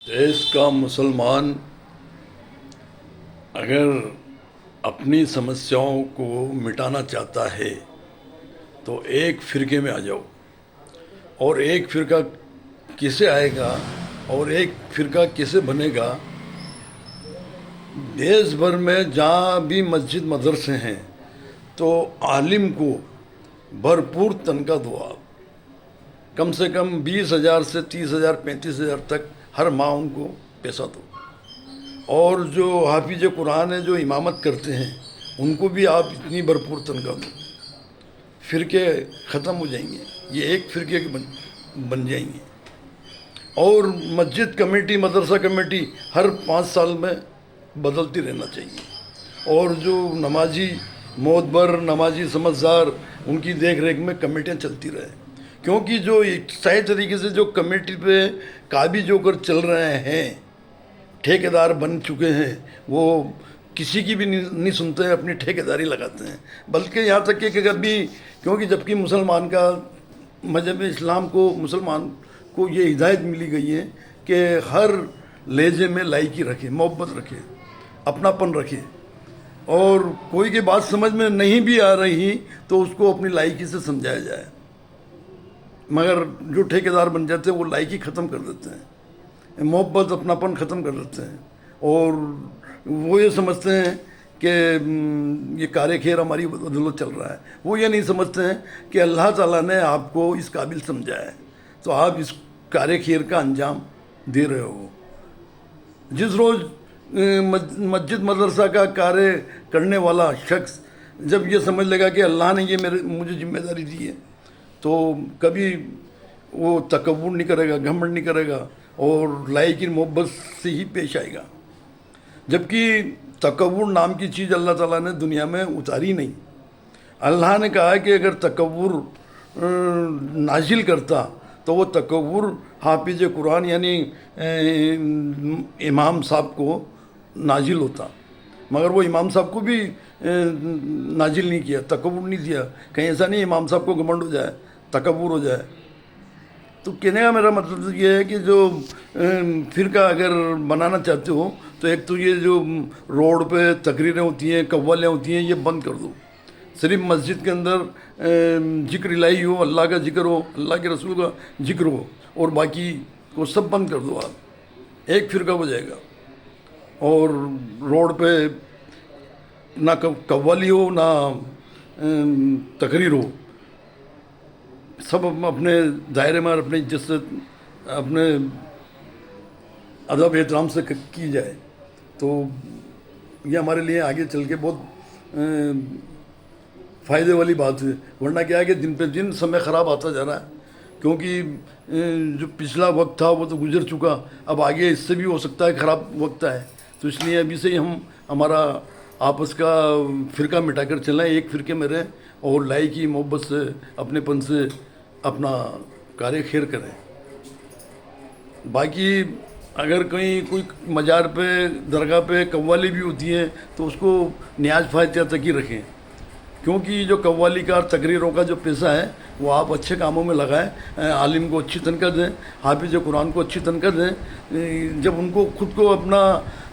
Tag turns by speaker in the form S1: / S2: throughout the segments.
S1: देश का मुसलमान अगर अपनी समस्याओं को मिटाना चाहता है तो एक फ़िरके में आ जाओ। और एक फ़िरका किसे आएगा और एक फ़िरका किसे बनेगा? देश भर में जहाँ भी मस्जिद मदरसे हैं तो आलिम को भरपूर तनख्वाह दो आप। कम से कम 20,000 से 30,000 35,000 तक हर माह उनको पैसा दो। और जो हाफिज कुरान है, जो इमामत करते हैं, उनको भी आप इतनी भरपूर तनख्वाह दो। फ़िरके ख़त्म हो जाएंगे, ये एक फ़िरके के बन जाएंगे। और मस्जिद कमेटी, मदरसा कमेटी हर 5 साल में बदलती रहना चाहिए। और जो नमाजी मोतबर, नमाजी समझदार, उनकी देख रेख में कमेटियाँ चलती रहें। क्योंकि जो सही तरीके से जो कमेटी पे काबिज होकर चल रहे हैं, ठेकेदार बन चुके हैं, वो किसी की भी नहीं सुनते हैं, अपनी ठेकेदारी लगाते हैं। बल्कि यहाँ तक कि कभी, क्योंकि जबकि मुसलमान का मजहब इस्लाम को, मुसलमान को ये हिदायत मिली गई है कि हर लहजे में लायकी रखे, मोहब्बत रखे, अपनापन रखे। और कोई की बात समझ में नहीं भी आ रही तो उसको अपनी लायकी से समझाया जाए। मगर जो ठेकेदार बन जाते हैं वो लायकी ख़त्म कर देते हैं, मोहब्बत, अपनापन ख़त्म कर देते हैं। और वो ये समझते हैं कि ये कार्य खैर हमारी बदौलत चल रहा है। वो ये नहीं समझते हैं कि अल्लाह ताला ने आपको इस काबिल समझा है तो आप इस कार्य खैर का अंजाम दे रहे हो। जिस रोज़ मस्जिद मदरसा का कार्य करने वाला शख्स जब ये समझ लेगा कि अल्लाह ने ये मुझे जिम्मेदारी दी है, तो कभी वो तकब्बुर नहीं करेगा, घमंड नहीं करेगा और लायकी मोहब्बत से ही पेश आएगा। जबकि तकब्बुर नाम की चीज़ अल्लाह ताला ने दुनिया में उतारी नहीं। अल्लाह ने कहा है कि अगर तकब्बुर नाजिल करता तो वो तकब्बुर हाफिज कुरान यानी इमाम साहब को नाजिल होता। मगर वो इमाम साहब को भी नाजिल नहीं किया, तकब्बुर नहीं दिया। कहीं ऐसा नहीं इमाम साहब को घमंड हो जाए, तकब्बुर हो जाए। तो कहने का मेरा मतलब ये है कि जो फ़िरका अगर बनाना चाहते हो तो एक तो ये जो रोड पे तकरीरें होती हैं, कव्वालियाँ होती हैं, ये बंद कर दो। सिर्फ मस्जिद के अंदर जिक्र इलाही हो, अल्लाह का जिक्र हो, अल्लाह के रसूल का जिक्र हो, और बाकी को सब बंद कर दो आप। एक फ़िरका हो जाएगा। और रोड पे ना कव्वाली हो, ना तकरीर हो, सब अपने दायरे में अपने इज्जत से, अपने अदब एहतराम से की जाए। तो ये हमारे लिए आगे चल के बहुत फ़ायदे वाली बात है। वरना क्या है कि दिन पे दिन समय ख़राब आता जा रहा है। क्योंकि जो पिछला वक्त था वो तो गुजर चुका, अब आगे इससे भी हो सकता है ख़राब वक्त है। तो इसलिए अभी से ही हम हमारा आपस का फ़िरका मिटाकर चलें, एक फ़िरके में रहें और लायकी मोहब्बत से, अपनेपन से अपना कार्य खैर करें। बाकी अगर कहीं कोई मज़ार पे, दरगाह पे कव्वाली भी होती है तो उसको न्याज फायदा तक ही रखें। क्योंकि जो कव्वाली का, तकरीरों का जो पैसा है वो आप अच्छे कामों में लगाएं। आलिम को अच्छी तनख्वाह दें, हाफिज कुरान को अच्छी तनख्वाह दें। जब उनको खुद को अपना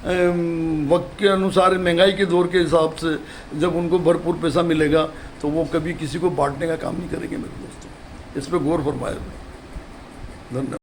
S1: वक्त के अनुसार, महंगाई के दौर के हिसाब से जब उनको भरपूर पैसा मिलेगा तो वो कभी किसी को बांटने का काम नहीं करेंगे। मेरे दोस्तों, इस पर गौर फरमाएं। धन्यवाद।